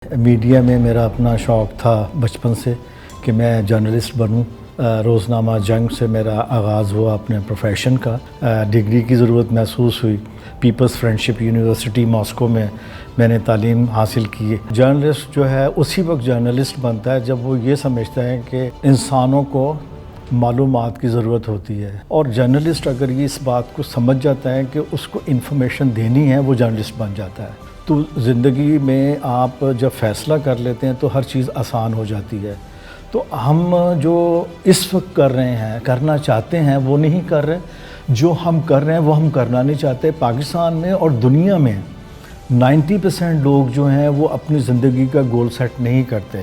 Media میں میرا اپنا شوق تھا بچپن سے کہ میں جرنلسٹ بنوں۔ روزنامہ جنگ سے میرا آغاز ہوا اپنے پروفیشن کا۔ ڈگری کی ضرورت محسوس ہوئی۔ پیپلز فرینڈشپ یونیورسٹی ماسکو میں نے تعلیم حاصل کی۔ جرنلسٹ جو ہے اسی وقت جرنلسٹ بنتا ہے جب وہ یہ سمجھتا ہے کہ انسانوں کو معلومات کی ضرورت ہوتی ہے، اور جرنلسٹ اگر یہ اس بات کو سمجھ جاتا ہے کہ اس کو انفارمیشن دینی ہے، وہ جرنلسٹ بن جاتا ہے۔ تو زندگی میں آپ جب فیصلہ کر لیتے ہیں تو ہر چیز آسان ہو جاتی ہے۔ تو ہم جو اس وقت کر رہے ہیں، کرنا چاہتے ہیں، وہ نہیں کر رہے۔ جو ہم کر رہے ہیں وہ ہم کرنا نہیں چاہتے۔ پاکستان میں اور دنیا میں 90% لوگ جو ہیں وہ اپنی زندگی کا گول سیٹ نہیں کرتے۔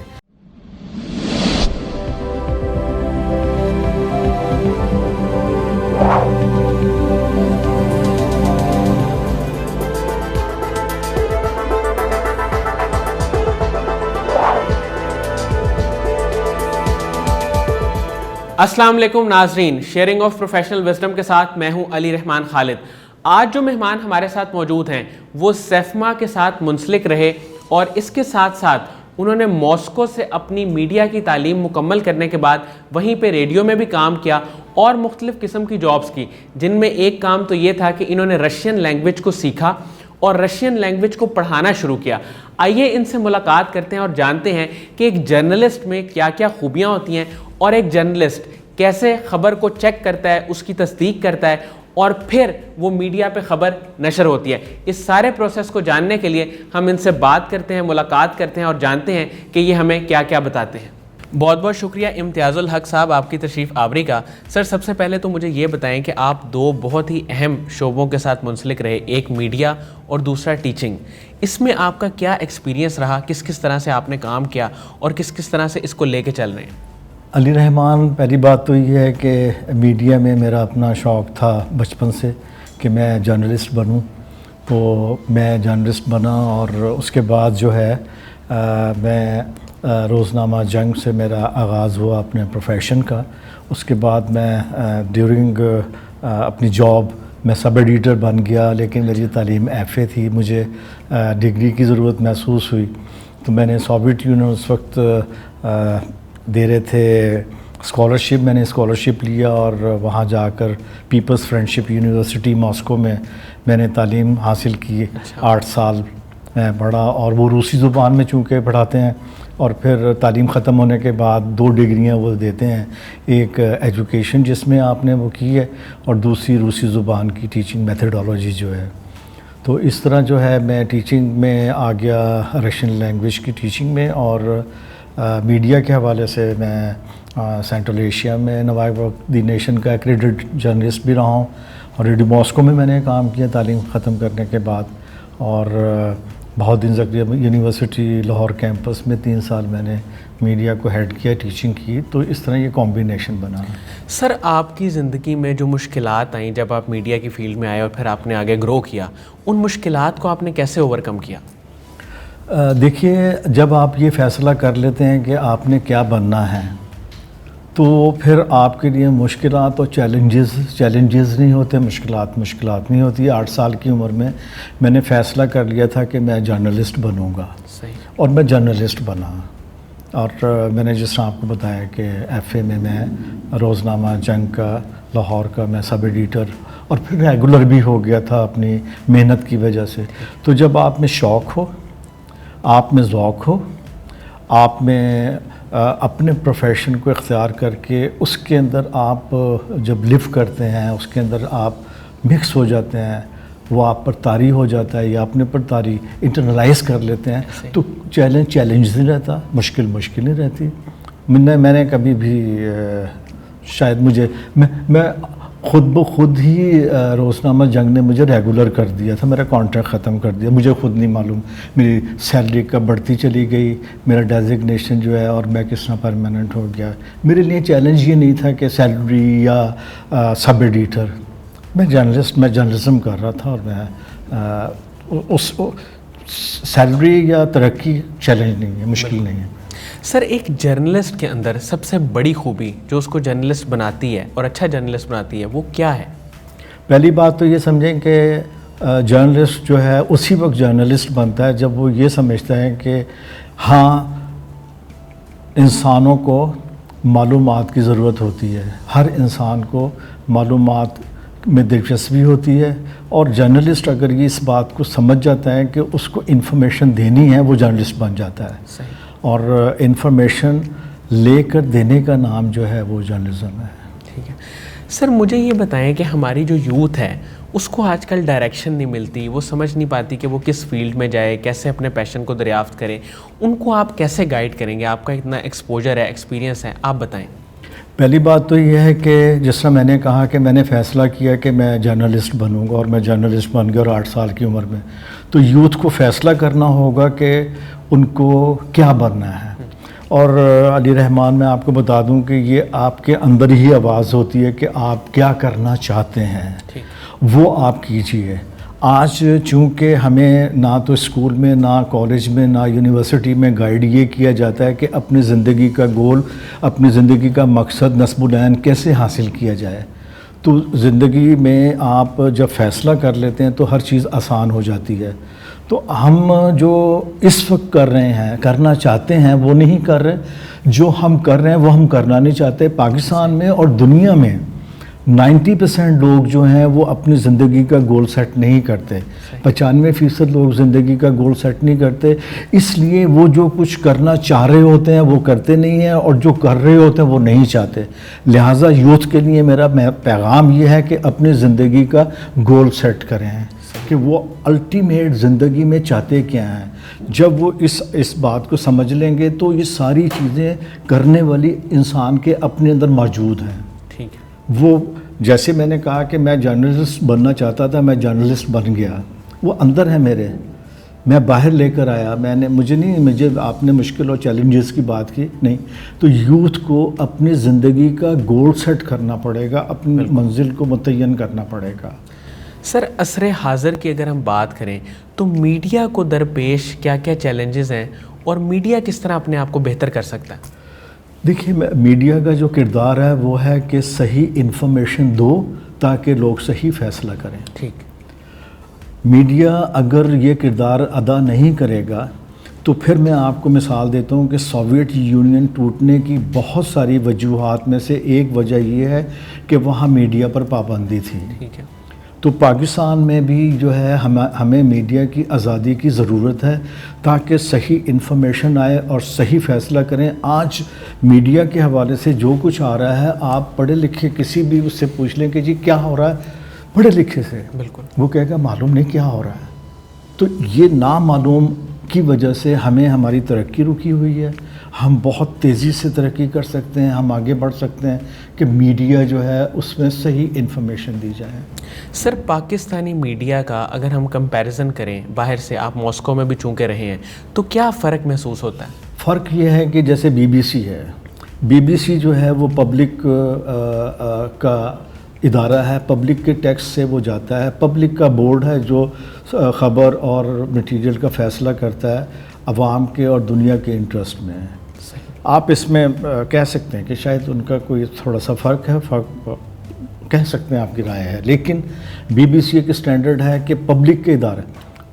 السلام علیکم ناظرین، شیئرنگ آف پروفیشنل وزڈم کے ساتھ میں ہوں علی رحمان خالد۔ آج جو مہمان ہمارے ساتھ موجود ہیں وہ سیفما کے ساتھ منسلک رہے، اور اس کے ساتھ ساتھ انہوں نے ماسکو سے اپنی میڈیا کی تعلیم مکمل کرنے کے بعد وہیں پہ ریڈیو میں بھی کام کیا اور مختلف قسم کی جابز کی، جن میں ایک کام تو یہ تھا کہ انہوں نے رشین لینگویج کو سیکھا اور رشین لینگویج کو پڑھانا شروع کیا۔ آئیے ان سے ملاقات کرتے ہیں اور جانتے ہیں کہ ایک جرنلسٹ میں کیا کیا خوبیاں ہوتی ہیں، اور ایک جرنلسٹ کیسے خبر کو چیک کرتا ہے، اس کی تصدیق کرتا ہے، اور پھر وہ میڈیا پہ خبر نشر ہوتی ہے۔ اس سارے پروسیس کو جاننے کے لیے ہم ان سے بات کرتے ہیں، ملاقات کرتے ہیں اور جانتے ہیں کہ یہ ہمیں کیا کیا بتاتے ہیں۔ بہت بہت شکریہ امتیاز الحق صاحب آپ کی تشریف آوری کا۔ سر، سب سے پہلے تو مجھے یہ بتائیں کہ آپ دو بہت ہی اہم شعبوں کے ساتھ منسلک رہے، ایک میڈیا اور دوسرا ٹیچنگ۔ اس میں آپ کا کیا ایکسپیرینس رہا؟ کس کس طرح سے آپ نے کام کیا اور کس کس طرح سے اس کو لے کے چل رہے ہیں؟ علی رحمان، پہلی بات تو یہ ہے کہ میڈیا میں میرا اپنا شوق تھا بچپن سے کہ میں جرنلسٹ بنوں، تو میں جرنلسٹ بنا، اور اس کے بعد جو ہے میں روزنامہ جنگ سے میرا آغاز ہوا اپنے پروفیشن کا۔ اس کے بعد میں ڈیورنگ اپنی جاب میں سب ایڈیٹر بن گیا، لیکن میری تعلیم ایف اے تھی، مجھے ڈگری کی ضرورت محسوس ہوئی، تو میں نے سوویت یونین اس وقت دے رہے تھے اسکالرشپ، میں نے اسکالرشپ لیا اور وہاں جا کر پیپلز فرینڈشپ یونیورسٹی ماسکو میں نے تعلیم حاصل کی۔ 8 سال میں پڑھا، اور وہ روسی زبان میں چونکہ پڑھاتے ہیں، اور پھر تعلیم ختم ہونے کے بعد 2 ڈگریاں وہ دیتے ہیں، ایک ایجوکیشن جس میں آپ نے وہ کی ہے، اور دوسری روسی زبان کی ٹیچنگ میتھڈالوجی جو ہے۔ تو اس طرح جو ہے میں ٹیچنگ میں آ گیا، رشین لینگویج کی ٹیچنگ میں، اور میڈیا کے حوالے سے میں سینٹرل ایشیا میں نوائب دی نیشن کا ایکریڈٹ جرنلسٹ بھی رہا ہوں، اور ریڈیو ماسکو میں نے کام کیا تعلیم ختم کرنے کے بعد، اور بہت دن تک یونیورسٹی لاہور کیمپس میں 3 سال میں نے میڈیا کو ہیڈ کیا، ٹیچنگ کی، تو اس طرح یہ کمبینیشن بنا۔ سر، آپ کی زندگی میں جو مشکلات آئیں جب آپ میڈیا کی فیلڈ میں آئے اور پھر آپ نے آگے گرو کیا، ان مشکلات کو آپ نے کیسے اوورکم کیا؟ دیکھیے، جب آپ یہ فیصلہ کر لیتے ہیں کہ آپ نے کیا بننا ہے، تو پھر آپ کے لیے مشکلات اور چیلنجز نہیں ہوتے، مشکلات نہیں ہوتی۔ 8 سال کی عمر میں نے فیصلہ کر لیا تھا کہ میں جرنلسٹ بنوں گا، اور میں جرنلسٹ بنا، اور میں نے جس طرح آپ کو بتایا کہ ایف اے میں روزنامہ جنگ کا لاہور کا میں سب ایڈیٹر، اور پھر ریگولر بھی ہو گیا تھا اپنی محنت کی وجہ سے۔ تو جب آپ میں شوق ہو، آپ میں ذوق ہو، آپ میں اپنے پروفیشن کو اختیار کر کے اس کے اندر آپ جب لیو کرتے ہیں، اس کے اندر آپ مکس ہو جاتے ہیں، وہ آپ پر طاری ہو جاتا ہے یا اپنے پر طاری انٹرنلائز کر لیتے ہیں، تو چیلنج نہیں رہتا، مشکل نہیں رہتی۔ میں نے کبھی بھی شاید میں خود بخود ہی روزنامہ جنگ نے مجھے ریگولر کر دیا تھا، میرا کانٹریکٹ ختم کر دیا، مجھے خود نہیں معلوم، میری سیلری کب بڑھتی چلی گئی، میرا ڈیزگنیشن جو ہے، اور میں کس طرح پرماننٹ ہو گیا۔ میرے لیے چیلنج یہ نہیں تھا کہ سیلری یا سب ایڈیٹر، میں جرنلزم کر رہا تھا، اور میں اس سیلری یا ترقی چیلنج نہیں ہے، مشکل نہیں ہے۔ سر، ایک جرنلسٹ کے اندر سب سے بڑی خوبی جو اس کو جرنلسٹ بناتی ہے اور اچھا جرنلسٹ بناتی ہے وہ کیا ہے؟ پہلی بات تو یہ سمجھیں کہ جرنلسٹ جو ہے اسی وقت جرنلسٹ بنتا ہے جب وہ یہ سمجھتا ہے کہ ہاں انسانوں کو معلومات کی ضرورت ہوتی ہے، ہر انسان کو معلومات میں دلچسپی ہوتی ہے، اور جرنلسٹ اگر یہ اس بات کو سمجھ جاتا ہے کہ اس کو انفارمیشن دینی ہے وہ جرنلسٹ بن جاتا ہے. صحیح. اور انفارمیشن لے کر دینے کا نام جو ہے وہ جرنلزم ہے. ٹھیک ہے سر، مجھے یہ بتائیں کہ ہماری جو یوتھ ہے اس کو آج کل ڈائریکشن نہیں ملتی، وہ سمجھ نہیں پاتی کہ وہ کس فیلڈ میں جائے، کیسے اپنے پیشن کو دریافت کرے، ان کو آپ کیسے گائیڈ کریں گے؟ آپ کا اتنا ایکسپوجر ہے، ایکسپیرینس ہے، آپ بتائیں. پہلی بات تو یہ ہے کہ جس طرح میں نے کہا کہ میں نے فیصلہ کیا کہ میں جرنلسٹ بنوں گا، اور میں جرنلسٹ بن گیا اور 8 سال کی عمر میں، تو یوتھ کو فیصلہ کرنا ہوگا کہ ان کو کیا بننا ہے. اور علی رحمان میں آپ کو بتا دوں کہ یہ آپ کے اندر ہی آواز ہوتی ہے کہ آپ کیا کرنا چاہتے ہیں، وہ آپ کیجئے. آج چونکہ ہمیں نہ تو اسکول میں، نہ کالج میں، نہ یونیورسٹی میں گائیڈ یہ کیا جاتا ہے کہ اپنی زندگی کا گول، اپنی زندگی کا مقصد نصب العین کیسے حاصل کیا جائے. تو زندگی میں آپ جب فیصلہ کر لیتے ہیں تو ہر چیز آسان ہو جاتی ہے. تو ہم جو اس وقت کر رہے ہیں، کرنا چاہتے ہیں، وہ نہیں کر رہے. جو ہم کر رہے ہیں وہ ہم کرنا نہیں چاہتے. پاکستان میں اور دنیا میں 90% لوگ جو ہیں وہ اپنی زندگی کا گول سیٹ نہیں کرتے. 95% لوگ زندگی کا گول سیٹ نہیں کرتے. اس لیے وہ جو کچھ کرنا چاہ رہے ہوتے ہیں وہ کرتے نہیں ہیں، اور جو کر رہے ہوتے ہیں وہ نہیں چاہتے. لہٰذا یوتھ کے لیے میرا پیغام یہ ہے کہ اپنی زندگی کا گول سیٹ کریں کہ وہ الٹیمیٹ زندگی میں چاہتے کیا ہیں. جب وہ اس بات کو سمجھ لیں گے تو یہ ساری چیزیں کرنے والی انسان کے اپنے اندر موجود ہیں. ٹھیک ہے. وہ جیسے میں نے کہا کہ میں جرنلسٹ بننا چاہتا تھا، میں جرنلسٹ بن گیا، وہ اندر ہے میرے، میں باہر لے کر آیا. مجھے آپ نے مشکل اور چیلنجز کی بات کی نہیں. تو یوتھ کو اپنی زندگی کا گول سیٹ کرنا پڑے گا، اپنی منزل کو متعین کرنا پڑے گا. سر عصر حاضر کی اگر ہم بات کریں تو میڈیا کو درپیش کیا کیا چیلنجز ہیں، اور میڈیا کس طرح اپنے آپ کو بہتر کر سکتا ہے؟ دیکھیے، میڈیا کا جو کردار ہے وہ ہے کہ صحیح انفارمیشن دو تاکہ لوگ صحیح فیصلہ کریں. ٹھیک. میڈیا اگر یہ کردار ادا نہیں کرے گا تو پھر میں آپ کو مثال دیتا ہوں کہ سوویٹ یونین ٹوٹنے کی بہت ساری وجوہات میں سے ایک وجہ یہ ہے کہ وہاں میڈیا پر پابندی تھی. ٹھیک ہے. تو پاکستان میں بھی جو ہے ہمیں میڈیا کی آزادی کی ضرورت ہے تاکہ صحیح انفارمیشن آئے اور صحیح فیصلہ کریں. آج میڈیا کے حوالے سے جو کچھ آ رہا ہے، آپ پڑھے لکھے کسی بھی اس سے پوچھ لیں کہ جی کیا ہو رہا ہے، پڑھے لکھے سے بالکل وہ کہے گا معلوم نہیں کیا ہو رہا ہے. تو یہ نامعلوم کی وجہ سے ہمیں ہماری ترقی رکی ہوئی ہے. ہم بہت تیزی سے ترقی کر سکتے ہیں، ہم آگے بڑھ سکتے ہیں کہ میڈیا جو ہے اس میں صحیح انفارمیشن دی جائے. سر پاکستانی میڈیا کا اگر ہم کمپیریزن کریں باہر سے، آپ ماسکو میں بھی چونکہ رہے ہیں، تو کیا فرق محسوس ہوتا ہے؟ فرق یہ ہے کہ جیسے BBC ہے، BBC جو ہے وہ پبلک کا ادارہ ہے، پبلک کے ٹیکس سے وہ جاتا ہے. پبلک کا بورڈ ہے جو خبر اور مٹیریل کا فیصلہ کرتا ہے عوام کے اور دنیا کے انٹرسٹ میں. آپ اس میں کہہ سکتے ہیں کہ شاید ان کا کوئی تھوڑا سا فرق ہے، فرق کہہ سکتے ہیں، آپ کی رائے ہے. لیکن BBC ایک اسٹینڈرڈ ہے کہ پبلک کے ادارے،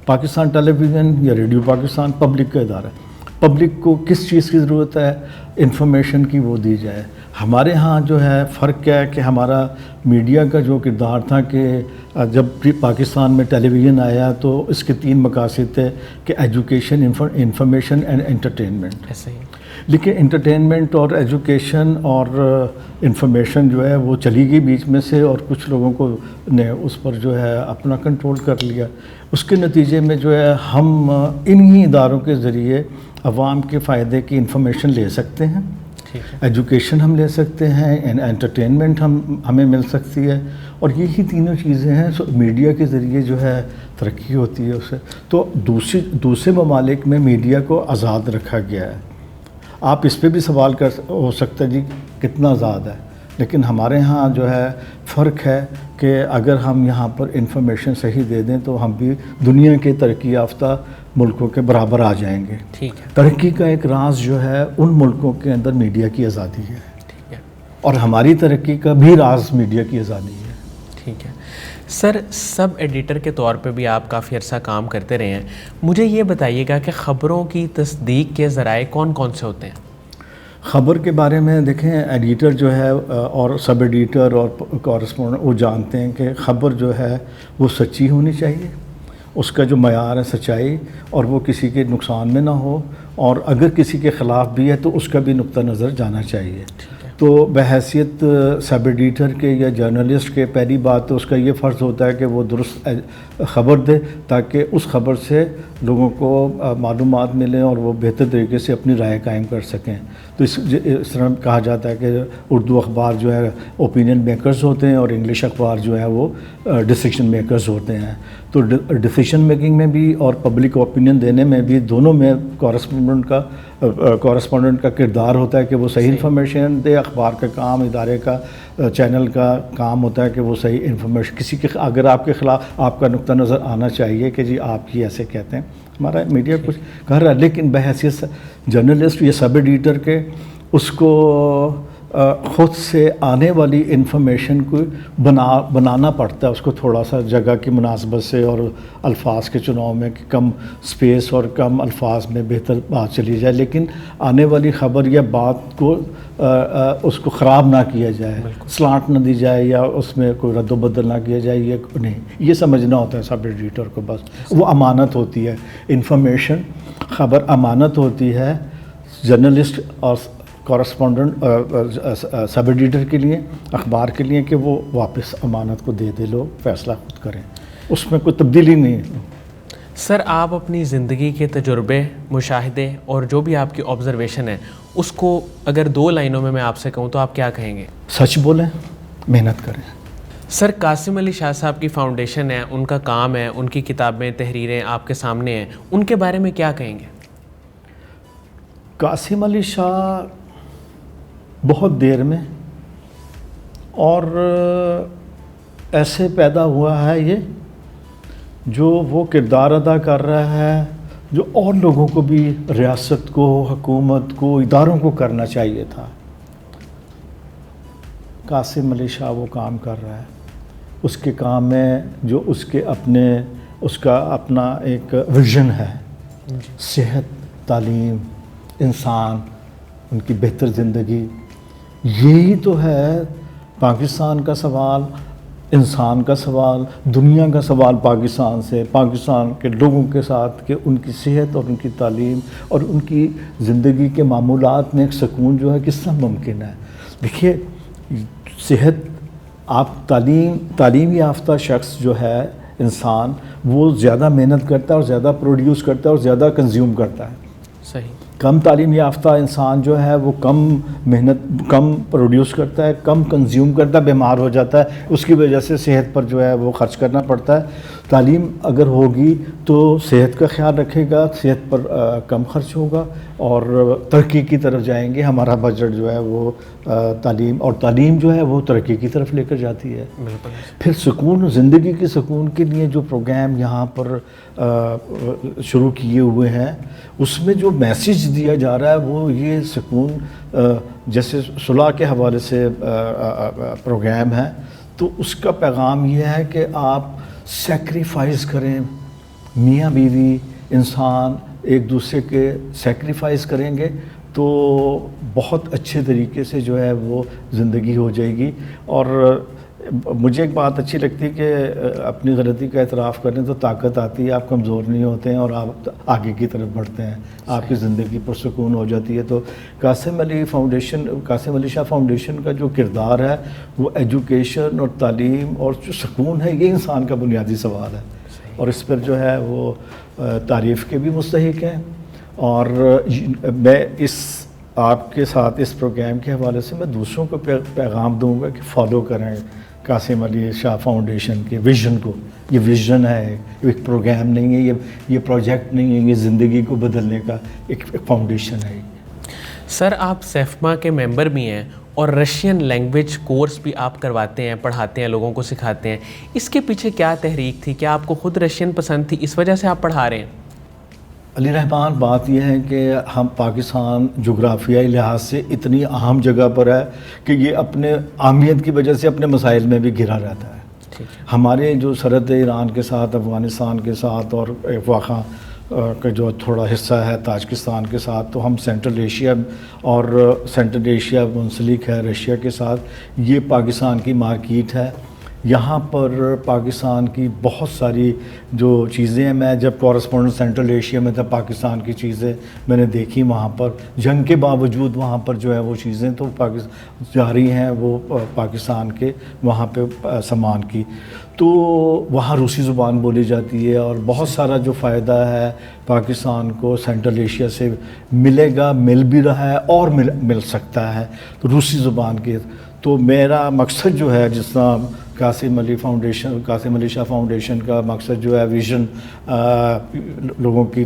پاکستان ٹیلی ویژن یا ریڈیو پاکستان پبلک کا ادارہ ہے. پبلک کو کس چیز کی ضرورت ہے، انفارمیشن کی، وہ دی جائے. ہمارے ہاں جو ہے فرق کیا ہے کہ ہمارا میڈیا کا جو کردار تھا کہ جب پاکستان میں ٹیلی ویژن آیا تو اس کے 3 مقاصد تھے کہ ایجوکیشن، انفارمیشن اینڈ انٹرٹینمنٹ. ایسے ہی. لیکن انٹرٹینمنٹ اور ایجوکیشن اور انفارمیشن جو ہے وہ چلی گئی بیچ میں سے، اور کچھ لوگوں کو نے اس پر جو ہے اپنا کنٹرول کر لیا. اس کے نتیجے میں جو ہے ہم انہی اداروں کے ذریعے عوام کے فائدے کی انفارمیشن لے سکتے ہیں، ایجوکیشن ہم لے سکتے ہیں، انٹرٹینمنٹ ہمیں مل سکتی ہے، اور یہی تینوں چیزیں ہیں. میڈیا کے ذریعے جو ہے ترقی ہوتی ہے اسے. تو دوسرے ممالک میں میڈیا کو آزاد رکھا گیا ہے. آپ اس پہ بھی سوال ہو سکتا ہے جی کتنا آزاد ہے، لیکن ہمارے ہاں جو ہے فرق ہے کہ اگر ہم یہاں پر انفارمیشن صحیح دے دیں تو ہم بھی دنیا کے ترقی یافتہ ملکوں کے برابر آ جائیں گے. ٹھیک ہے. ترقی کا ایک راز جو ہے ان ملکوں کے اندر میڈیا کی آزادی ہے. ٹھیک ہے. اور ہماری ترقی کا بھی راز میڈیا کی آزادی ہے. ٹھیک ہے. سر سب ایڈیٹر کے طور پہ بھی آپ کافی عرصہ کام کرتے رہے ہیں، مجھے یہ بتائیے گا کہ خبروں کی تصدیق کے ذرائع کون کون سے ہوتے ہیں؟ خبر کے بارے میں دیکھیں، ایڈیٹر جو ہے اور سب ایڈیٹر اور کورسپونڈنٹ وہ جانتے ہیں کہ خبر جو ہے وہ سچی ہونی چاہیے، اس کا جو معیار ہے سچائی، اور وہ کسی کے نقصان میں نہ ہو، اور اگر کسی کے خلاف بھی ہے تو اس کا بھی نقطہ نظر جانا چاہیے۔ تو بحیثیت سب ایڈیٹر کے یا جرنلسٹ کے پہلی بات تو اس کا یہ فرض ہوتا ہے کہ وہ درست خبر دے تاکہ اس خبر سے لوگوں کو معلومات ملیں اور وہ بہتر طریقے سے اپنی رائے قائم کر سکیں۔ تو اس طرح کہا جاتا ہے کہ اردو اخبار جو ہے اوپینین میکرز ہوتے ہیں اور انگلش اخبار جو ہے وہ ڈیسیشن میکرز ہوتے ہیں۔ تو ڈیسیشن میکنگ میں بھی اور پبلک اوپینین دینے میں بھی دونوں میں کورسپونڈنٹ کا کردار ہوتا ہے کہ وہ صحیح انفارمیشن دے۔ اخبار کا کام، ادارے کا، چینل کا کام ہوتا ہے کہ وہ صحیح انفارمیشن، کسی کے اگر آپ کے خلاف آپ کا نقطہ نظر آنا چاہیے کہ جی آپ یہ ایسے کہتے ہیں، ہمارا میڈیا کچھ کہہ رہا ہے، لیکن بحیثیت جرنلسٹ یا سب ایڈیٹر کے اس کو خود سے آنے والی انفارمیشن کو بنانا پڑتا ہے، اس کو تھوڑا سا جگہ کی مناسبت سے اور الفاظ کے چناؤ میں کہ کم سپیس اور کم الفاظ میں بہتر بات چلی جائے، لیکن آنے والی خبر یا بات کو اس کو خراب نہ کیا جائے، سلانٹ نہ دی جائے یا اس میں کوئی رد و بدل نہ کیا جائے، یہ نہیں، یہ سمجھنا ہوتا ہے سب ایڈیٹر کو۔ بس وہ امانت ہوتی ہے، انفارمیشن، خبر امانت ہوتی ہے جرنلسٹ اور کورسپونڈنٹ سب ایڈیٹر کے لیے، اخبار کے لیے، کہ وہ واپس امانت کو دے دے، لوگ فیصلہ خود کریں، اس میں کوئی تبدیلی نہیں ہے۔ سر آپ اپنی زندگی کے تجربے، مشاہدے اور جو بھی آپ کی آبزرویشن ہے اس کو اگر 2 لائنوں میں آپ سے کہوں تو آپ کیا کہیں گے؟ سچ بولیں، محنت کریں۔ سر قاسم علی شاہ صاحب کی فاؤنڈیشن ہے، ان کا کام ہے، ان کی کتابیں، تحریریں آپ کے سامنے ہیں، ان کے بارے میں کیا کہیں گے؟ قاسم علی شاہ بہت دیر میں اور ایسے پیدا ہوا ہے یہ جو وہ کردار ادا کر رہا ہے جو اور لوگوں کو بھی، ریاست کو، حکومت کو، اداروں کو کرنا چاہیے تھا۔ قاسم علی شاہ وہ کام کر رہا ہے، اس کے کام میں جو اس کا اپنا ایک ویژن ہے، صحت، تعلیم، انسان، ان کی بہتر زندگی، یہی تو ہے پاکستان کا سوال، انسان کا سوال، دنیا کا سوال پاکستان سے، پاکستان کے لوگوں کے ساتھ، کہ ان کی صحت اور ان کی تعلیم اور ان کی زندگی کے معمولات میں ایک سکون جو ہے کس طرح ممکن ہے۔ دیکھیے، صحت، آپ تعلیم یافتہ شخص جو ہے، انسان، وہ زیادہ محنت کرتا ہے اور زیادہ پروڈیوس کرتا ہے اور زیادہ کنزیوم کرتا ہے۔ صحیح۔ کم تعلیم یافتہ انسان جو ہے وہ کم محنت، کم پروڈیوس کرتا ہے، کم کنزیوم کرتا ہے، بیمار ہو جاتا ہے، اس کی وجہ سے صحت پر جو ہے وہ خرچ کرنا پڑتا ہے۔ تعلیم اگر ہوگی تو صحت کا خیال رکھے گا، صحت پر کم خرچ ہوگا اور ترقی کی طرف جائیں گے۔ ہمارا بجٹ جو ہے وہ تعلیم جو ہے وہ ترقی کی طرف لے کر جاتی ہے۔ پھر سکون، زندگی کے سکون کے لیے جو پروگرام یہاں پر شروع کیے ہوئے ہیں، اس میں جو میسیج دیا جا رہا ہے وہ یہ سکون، جیسے صلح کے حوالے سے پروگرام ہے، تو اس کا پیغام یہ ہے کہ آپ سیکریفائز کریں، میاں بیوی، انسان ایک دوسرے کے سیکریفائز کریں گے تو بہت اچھے طریقے سے جو ہے وہ زندگی ہو جائے گی۔ اور مجھے ایک بات اچھی لگتی ہے کہ اپنی غلطی کا اعتراف کریں تو طاقت آتی ہے، آپ کمزور نہیں ہوتے ہیں اور آپ آگے کی طرف بڑھتے ہیں، آپ کی زندگی پرسکون ہو جاتی ہے۔ تو قاسم علی شاہ فاؤنڈیشن کا جو کردار ہے وہ ایجوکیشن اور تعلیم اور جو سکون ہے، یہ انسان کا بنیادی سوال ہے، اور اس پر جو ہے وہ تعریف کے بھی مستحق ہیں۔ اور میں آپ کے ساتھ اس پروگرام کے حوالے سے میں دوسروں کو پیغام دوں گا کہ فالو کریں قاسم علی شاہ فاؤنڈیشن کے ویژن کو۔ یہ ویژن ہے، ایک پروگرام نہیں ہے، یہ پروجیکٹ نہیں ہے، یہ زندگی کو بدلنے کا ایک فاؤنڈیشن ہے۔ سر آپ سیفما کے ممبر بھی ہیں اور رشین لینگویج کورس بھی آپ کرواتے ہیں، پڑھاتے ہیں، لوگوں کو سکھاتے ہیں، اس کے پیچھے کیا تحریک تھی؟ کیا آپ کو خود رشین پسند تھی، اس وجہ سے آپ پڑھا رہے ہیں؟ علی رحمان، بات یہ ہے کہ ہم پاکستان جغرافیائی لحاظ سے اتنی اہم جگہ پر ہے کہ یہ اپنے اہمیت کی وجہ سے اپنے مسائل میں بھی گھرا رہتا ہے۔ ہمارے جو سرحد ایران کے ساتھ، افغانستان کے ساتھ اور وہاں کا جو تھوڑا حصہ ہے تاجکستان کے ساتھ، تو ہم سینٹرل ایشیا اور سینٹرل ایشیا منسلک ہے رشیا کے ساتھ. یہ پاکستان کی مارکیٹ ہے. یہاں پر پاکستان کی بہت ساری جو چیزیں ہیں، میں جب کورسپونڈنٹ سینٹرل ایشیا میں تھا، پاکستان کی چیزیں میں نے دیکھی وہاں پر. جنگ کے باوجود وہاں پر جو ہے وہ چیزیں تو جاری ہیں وہ پاکستان کے وہاں پہ سامان کی. تو وہاں روسی زبان بولی جاتی ہے اور بہت سارا جو فائدہ ہے پاکستان کو سینٹرل ایشیا سے ملے گا، مل بھی رہا ہے اور مل سکتا ہے تو روسی زبان کے. تو میرا مقصد جو ہے، جس طرح قاسم علی شاہ فاؤنڈیشن کا مقصد جو ہے ویژن لوگوں کی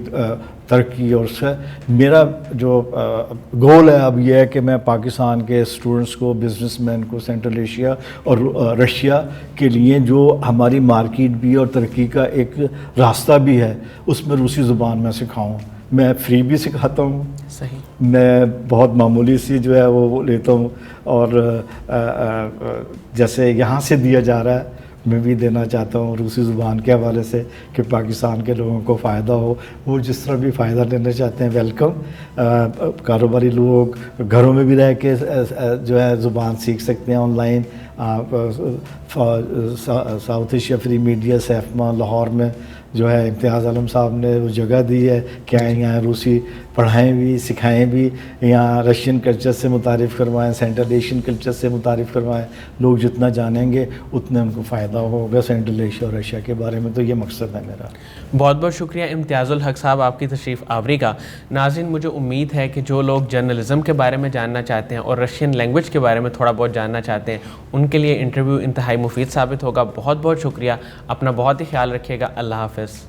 ترقی، اور اس سے میرا جو گول ہے اب یہ ہے کہ میں پاکستان کے اسٹوڈنٹس کو، بزنس مین کو سینٹرل ایشیا اور رشیا کے لیے جو ہماری مارکیٹ بھی اور ترقی کا ایک راستہ بھی ہے، اس میں روسی زبان میں سکھاؤں. میں فری بھی سکھاتا ہوں. صحیح. میں بہت معمولی سی جو ہے وہ لیتا ہوں، اور جیسے یہاں سے دیا جا رہا ہے میں بھی دینا چاہتا ہوں روسی زبان کے حوالے سے، کہ پاکستان کے لوگوں کو فائدہ ہو. وہ جس طرح بھی فائدہ لینا چاہتے ہیں ویلکم. کاروباری لوگ گھروں میں بھی رہ کے جو ہے زبان سیکھ سکتے ہیں online. South Asia free media SAFMA Lahore میں جو ہے امتیاز عالم صاحب نے وہ جگہ دی ہے کہ یہاں روسی پڑھائیں بھی، سکھائیں بھی، یہاں رشین کلچر سے متعارف کروائیں، سینٹرل ایشین کلچر سے متعارف کروائیں. لوگ جتنا جانیں گے اتنا ان کو فائدہ ہوگا سینٹرل ایشیا اور رشیا کے بارے میں. تو یہ مقصد ہے میرا. بہت بہت شکریہ امتیاز الحق صاحب آپ کی تشریف آوری کا. ناظرین، مجھے امید ہے کہ جو لوگ جرنلزم کے بارے میں جاننا چاہتے ہیں اور رشین لینگویج کے بارے میں تھوڑا بہت جاننا چاہتے ہیں، ان کے لیے انٹرویو انتہائی مفید ثابت ہوگا. بہت بہت شکریہ. اپنا بہت ہی خیال رکھیے گا. اللہ حافظ.